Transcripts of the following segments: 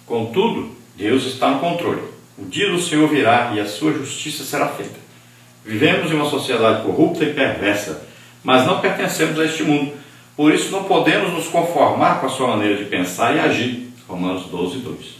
Contudo, Deus está no controle. O dia do Senhor virá e a sua justiça será feita. Vivemos em uma sociedade corrupta e perversa, mas não pertencemos a este mundo. Por isso não podemos nos conformar com a sua maneira de pensar e agir. Romanos 12, 2.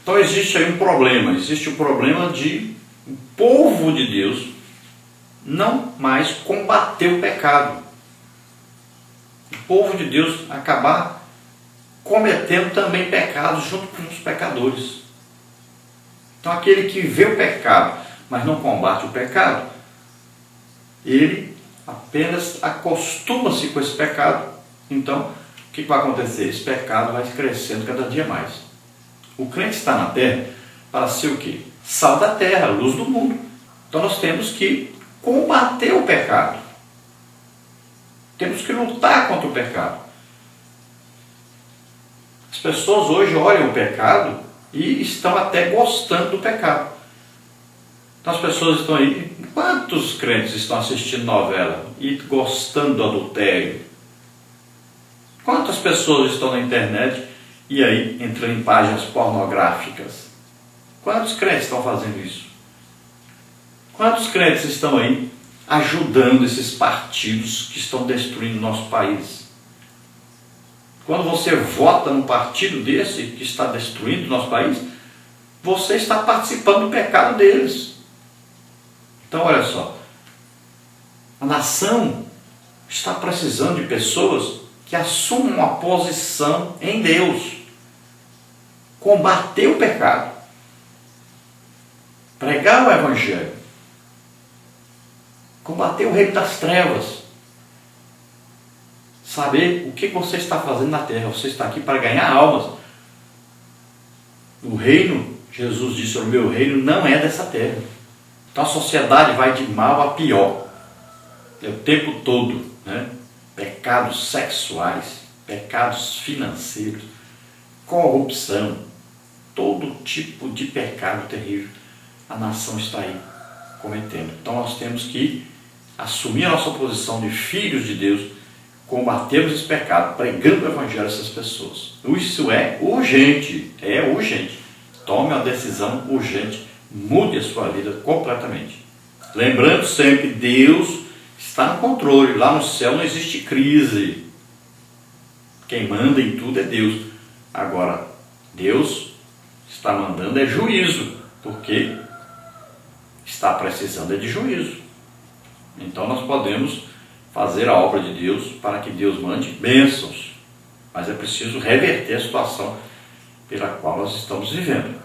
Então existe aí um problema. Existe o problema de o povo de Deus não mais combater o pecado. O povo de Deus acabar cometendo também pecados junto com os pecadores. Então aquele que vê o pecado, mas não combate o pecado, ele apenas acostuma-se com esse pecado. Então, o que vai acontecer? Esse pecado vai crescendo cada dia mais. O crente está na terra para ser o quê? Sal da terra, luz do mundo. Então nós temos que combater o pecado. Temos que lutar contra o pecado. As pessoas hoje olham o pecado e estão até gostando do pecado. Então as pessoas estão aí, quantos crentes estão assistindo novela e gostando do adultério? Quantas pessoas estão na internet e aí entrando em páginas pornográficas? Quantos crentes estão fazendo isso? Quantos crentes estão aí ajudando esses partidos que estão destruindo o nosso país? Quando você vota num partido desse que está destruindo o nosso país, você está participando do pecado deles. Então olha só, a nação está precisando de pessoas que assumam uma posição em Deus, combater o pecado, pregar o Evangelho, combater o reino das trevas, saber o que você está fazendo na terra. Você está aqui para ganhar almas. O reino, Jesus disse, o meu reino não é dessa terra. Então a sociedade vai de mal a pior, é o tempo todo, né? Pecados sexuais, pecados financeiros, corrupção, todo tipo de pecado terrível a nação está aí cometendo. Então nós temos que assumir a nossa posição de filhos de Deus, combatermos esse pecado, pregando o Evangelho a essas pessoas. Isso é urgente, Tome uma decisão urgente, mude a sua vida completamente. Lembrando sempre que Deus está no controle, lá no céu não existe crise. Quem manda em tudo é Deus. Agora, Deus está mandando é juízo, porque está precisando é de juízo. Então nós podemos fazer a obra de Deus para que Deus mande bênçãos, mas é preciso reverter a situação pela qual nós estamos vivendo.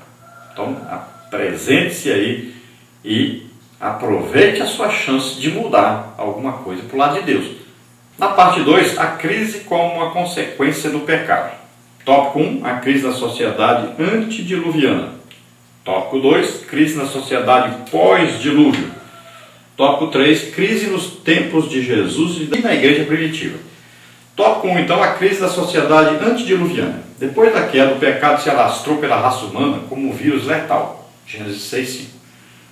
Então apresente-se aí e aproveite a sua chance de mudar alguma coisa para o lado de Deus. Na parte 2, a crise como uma consequência do pecado. Tópico 1, a crise da sociedade antediluviana. Tópico 2, crise na sociedade pós-dilúvio. Tópico 3, crise nos tempos de Jesus e na igreja primitiva. Tópico 1, então, a crise da sociedade antediluviana. Depois da queda, o pecado se alastrou pela raça humana como um vírus letal. Gênesis 6:5.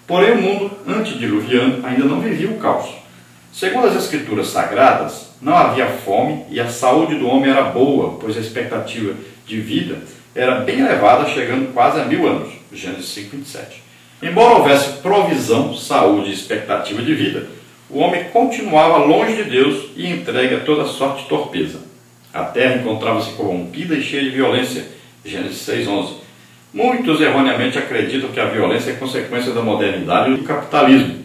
Porém, o mundo antediluviano ainda não vivia o caos. Segundo as Escrituras Sagradas, não havia fome e a saúde do homem era boa, pois a expectativa de vida era bem elevada, chegando quase a 1000 anos. Gênesis 5:27. Embora houvesse provisão, saúde e expectativa de vida, o homem continuava longe de Deus e entregue a toda sorte de torpeza. A terra encontrava-se corrompida e cheia de violência. Gênesis 6:11. Muitos erroneamente acreditam que a violência é consequência da modernidade e do capitalismo.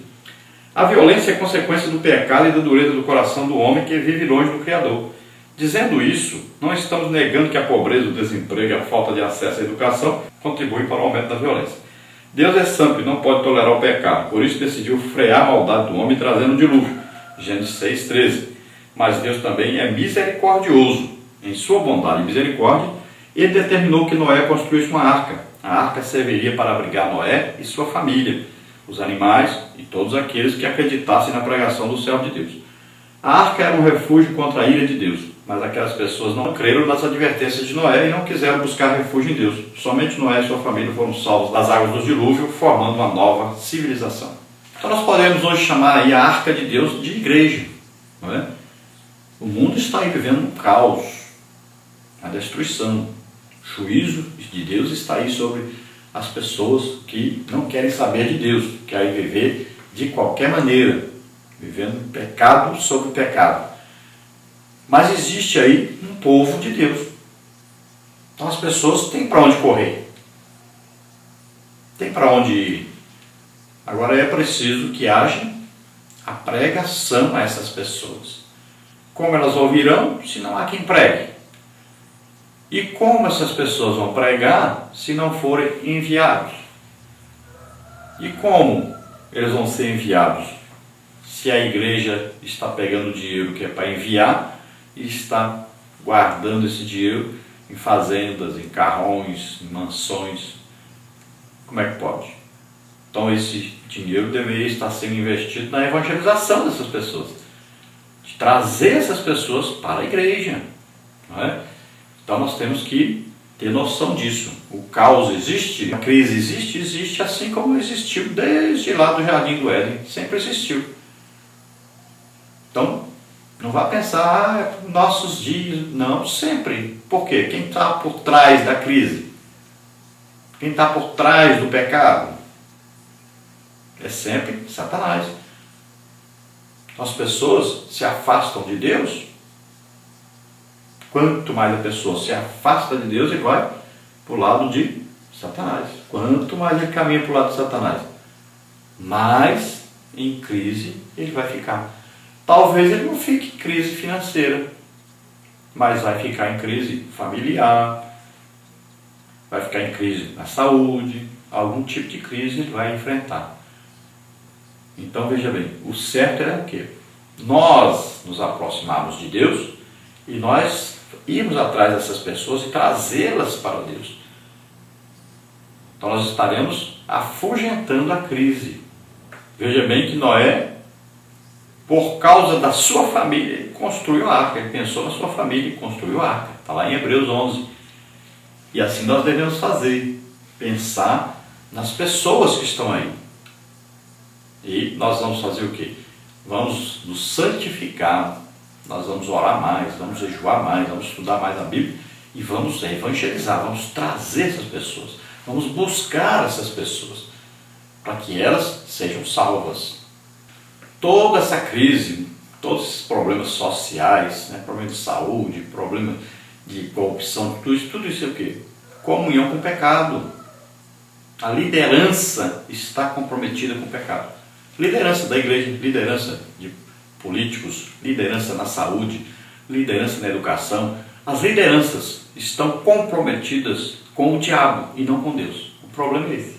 A violência é consequência do pecado e da dureza do coração do homem que vive longe do Criador. Dizendo isso, não estamos negando que a pobreza, o desemprego e a falta de acesso à educação contribuem para o aumento da violência. Deus é santo e não pode tolerar o pecado, por isso decidiu frear a maldade do homem trazendo um dilúvio. Gênesis 6:13. Mas Deus também é misericordioso. Em sua bondade e misericórdia, Ele determinou que Noé construísse uma arca. A arca serviria para abrigar Noé e sua família, os animais e todos aqueles que acreditassem na pregação do servo de Deus. A arca era um refúgio contra a ira de Deus, mas aquelas pessoas não creram nas advertências de Noé e não quiseram buscar refúgio em Deus. Somente Noé e sua família foram salvos das águas do dilúvio, formando uma nova civilização. Então nós podemos hoje chamar aí a arca de Deus de igreja, não é? O mundo está aí vivendo um caos, a destruição. O juízo de Deus está aí sobre as pessoas que não querem saber de Deus, querem viver de qualquer maneira, vivendo pecado sobre pecado. Mas existe aí um povo de Deus. Então as pessoas têm para onde correr, tem para onde ir. Agora é preciso que haja a pregação a essas pessoas. Como elas ouvirão se não há quem pregue? E como essas pessoas vão pregar se não forem enviados? E como eles vão ser enviados se a igreja está pegando o dinheiro que é para enviar e está guardando esse dinheiro em fazendas, em carrões, em mansões? Como é que pode? Então esse dinheiro deveria estar sendo investido na evangelização dessas pessoas, de trazer essas pessoas para a igreja, não é? Então nós temos que ter noção disso. O caos existe, a crise existe, existe assim como existiu desde lá do Jardim do Éden, sempre existiu. Então não vá pensar, nossos dias, não, sempre. Por quê? Quem está por trás da crise? Quem está por trás do pecado? É sempre Satanás. As pessoas se afastam de Deus. Quanto mais a pessoa se afasta de Deus, ele vai para o lado de Satanás. Quanto mais ele caminha para o lado de Satanás, mais em crise ele vai ficar. Talvez ele não fique em crise financeira, mas vai ficar em crise familiar, vai ficar em crise na saúde, algum tipo de crise ele vai enfrentar. Então veja bem, o certo é o quê? Nós nos aproximarmos de Deus e nós irmos atrás dessas pessoas e trazê-las para Deus. Então nós estaremos afugentando a crise. Veja bem que Noé, por causa da sua família, ele construiu a arca, ele pensou na sua família e construiu a arca. Está lá em Hebreus 11. E assim nós devemos fazer, pensar nas pessoas que estão aí. E nós vamos fazer o quê? Vamos nos santificar, nós vamos orar mais, vamos jejuar mais, vamos estudar mais a Bíblia e vamos evangelizar, vamos trazer essas pessoas, vamos buscar essas pessoas para que elas sejam salvas. Toda essa crise, todos esses problemas sociais, né, problema de saúde, problema de corrupção, tudo isso é o quê? Comunhão com o pecado. A liderança está comprometida com o pecado. Liderança da igreja, liderança de políticos, liderança na saúde, liderança na educação. As lideranças estão comprometidas com o diabo e não com Deus. O problema é esse.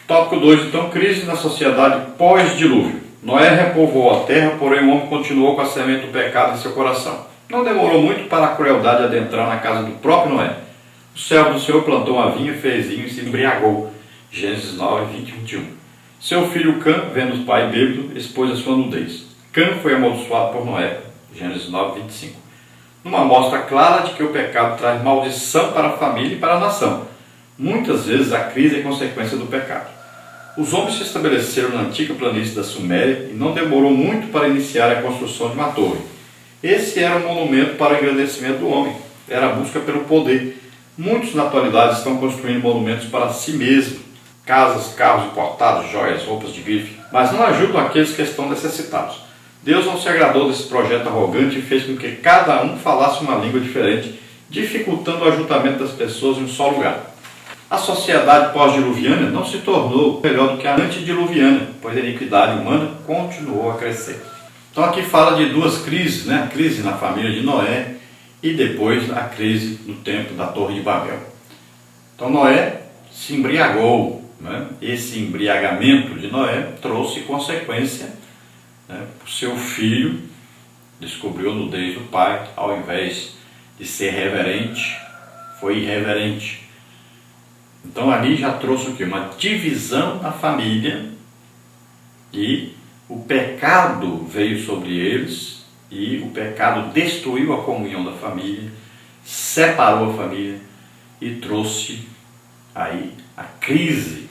Tópico 2, então, crise na sociedade pós-dilúvio. Noé repovoou a terra, porém o homem continuou com a semente do pecado em seu coração. Não demorou muito para a crueldade adentrar na casa do próprio Noé. O servo do Senhor plantou uma vinha, fez vinho e se embriagou. Gênesis 9, 20 e 21. Seu filho Cã, vendo o pai bêbado, expôs a sua nudez. Cã foi amaldiçoado por Noé. Gênesis 9, 25. Numa amostra clara de que o pecado traz maldição para a família e para a nação. Muitas vezes a crise é consequência do pecado. Os homens se estabeleceram na antiga planície da Suméria e não demorou muito para iniciar a construção de uma torre. Esse era um monumento para o engrandecimento do homem. Era a busca pelo poder. Muitos na atualidade estão construindo monumentos para si mesmos. Casas, carros importados, joias, roupas de grife, mas não ajudam aqueles que estão necessitados. Deus não se agradou desse projeto arrogante e fez com que cada um falasse uma língua diferente, dificultando o ajuntamento das pessoas em um só lugar. A sociedade pós-diluviana não se tornou melhor do que a antediluviana, pois a iniquidade humana continuou a crescer. Então aqui fala de duas crises, né? A crise na família de Noé e depois a crise no tempo da Torre de Babel. Então Noé se embriagou. Esse embriagamento de Noé trouxe consequência, né? O seu filho descobriu a nudez do pai, ao invés de ser reverente, foi irreverente. Então ali já trouxe o quê? Uma divisão na família e o pecado veio sobre eles e o pecado destruiu a comunhão da família, separou a família e trouxe aí a crise,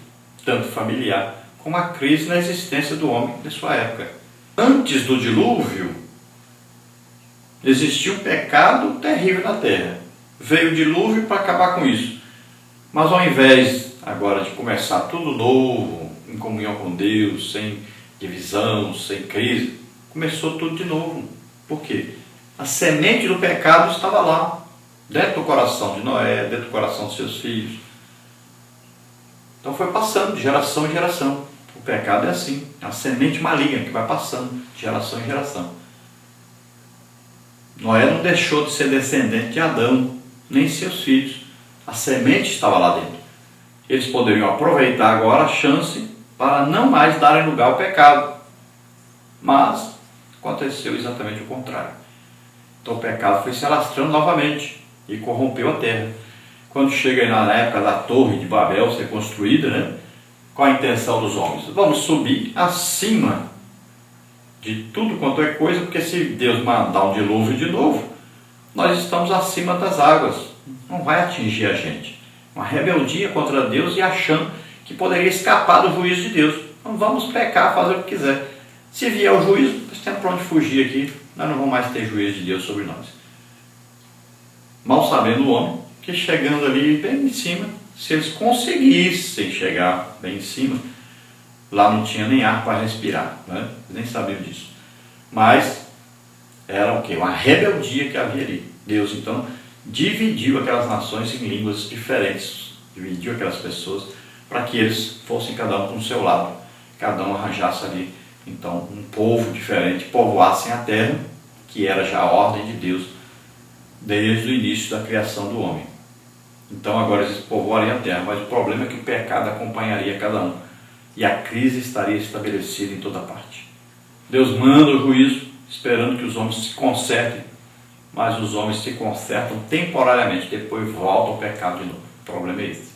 tanto familiar, como a crise na existência do homem de sua época. Antes do dilúvio, existia um pecado terrível na terra. Veio o dilúvio para acabar com isso. Mas ao invés agora de começar tudo novo, em comunhão com Deus, sem divisão, sem crise, começou tudo de novo. Por quê? A semente do pecado estava lá, dentro do coração de Noé, dentro do coração dos seus filhos. Então foi passando de geração em geração. O pecado é assim, é uma semente maligna que vai passando de geração em geração. Noé não deixou de ser descendente de Adão, nem seus filhos. A semente estava lá dentro. Eles poderiam aproveitar agora a chance para não mais darem lugar ao pecado. Mas aconteceu exatamente o contrário. Então o pecado foi se alastrando novamente e corrompeu a terra. Quando chega na época da Torre de Babel ser construída, né? Qual a intenção dos homens? Vamos subir acima de tudo quanto é coisa, porque se Deus mandar um dilúvio de novo, nós estamos acima das águas, não vai atingir a gente. Uma rebeldia contra Deus e achando que poderia escapar do juízo de Deus. Então vamos pecar, fazer o que quiser. Se vier o juízo, nós temos para onde fugir aqui, nós não vamos mais ter juízo de Deus sobre nós. Mal sabendo o homem que chegando ali bem em cima, se eles conseguissem chegar bem em cima, lá não tinha nem ar para respirar, né? Eles nem sabiam disso. Mas era o quê? Uma rebeldia que havia ali. Deus então dividiu aquelas nações em línguas diferentes, dividiu aquelas pessoas para que eles fossem cada um para o seu lado, cada um arranjasse ali então um povo diferente, povoassem a terra, que era já a ordem de Deus desde o início da criação do homem. Então agora eles povoariam a terra, mas o problema é que o pecado acompanharia cada um e a crise estaria estabelecida em toda parte. Deus manda o juízo, esperando que os homens se consertem, mas os homens se consertam temporariamente, depois volta ao pecado de novo. O problema é esse.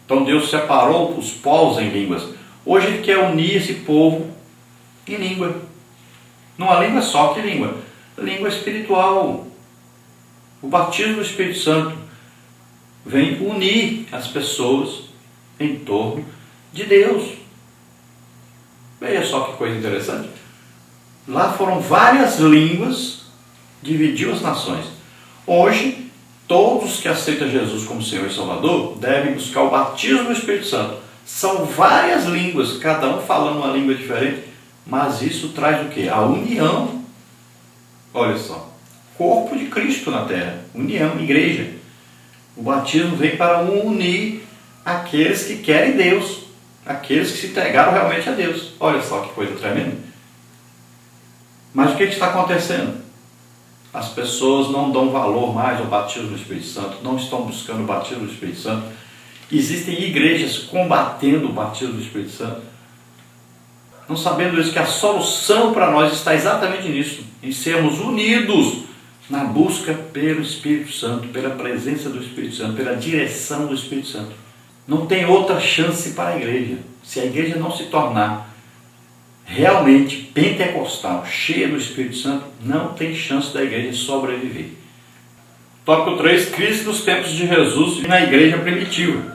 Então Deus separou os povos em línguas. Hoje Ele quer unir esse povo em língua. Numa língua só, que língua? Língua espiritual. O batismo do Espírito Santo vem unir as pessoas em torno de Deus. Veja só que coisa interessante. Lá foram várias línguas, dividiu as nações. Hoje, todos que aceitam Jesus como Senhor e Salvador devem buscar o batismo do Espírito Santo. São várias línguas, cada um falando uma língua diferente, mas isso traz o quê? A união. Olha só, corpo de Cristo na terra, união, igreja. O batismo vem para unir aqueles que querem Deus, aqueles que se entregaram realmente a Deus. Olha só que coisa tremenda. Mas o que está acontecendo? As pessoas não dão valor mais ao batismo do Espírito Santo, não estão buscando o batismo do Espírito Santo. Existem igrejas combatendo o batismo do Espírito Santo, não sabendo isso, que a solução para nós está exatamente nisso, em sermos unidos na busca pelo Espírito Santo, pela presença do Espírito Santo, pela direção do Espírito Santo. Não tem outra chance para a igreja. Se a igreja não se tornar realmente pentecostal, cheia do Espírito Santo, não tem chance da igreja sobreviver. Tópico 3, crise nos tempos de Jesus e na igreja primitiva.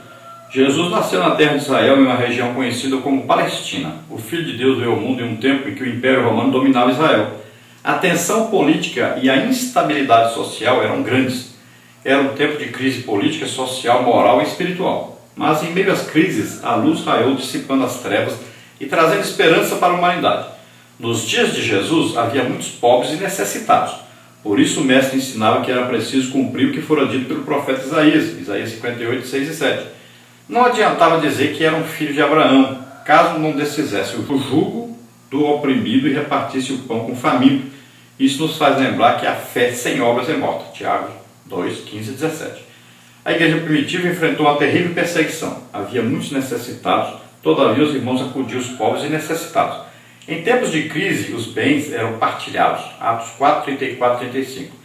Jesus nasceu na terra de Israel, em uma região conhecida como Palestina. O Filho de Deus veio ao mundo em um tempo em que o Império Romano dominava Israel. A tensão política e a instabilidade social eram grandes. Era um tempo de crise política, social, moral e espiritual. Mas em meio às crises, a luz raiou dissipando as trevas e trazendo esperança para a humanidade. Nos dias de Jesus havia muitos pobres e necessitados. Por isso o mestre ensinava que era preciso cumprir o que fora dito pelo profeta Isaías, Isaías 58, 6 e 7. Não adiantava dizer que era um filho de Abraão, caso não desfizesse o jugo do oprimido e repartisse o pão com o faminto. Isso nos faz lembrar que a fé sem obras é morta. Tiago 2, 15 e 17. A igreja primitiva enfrentou uma terrível perseguição. Havia muitos necessitados, todavia os irmãos acudiam os pobres e necessitados. Em tempos de crise, os bens eram partilhados. Atos 4, 34 e 35.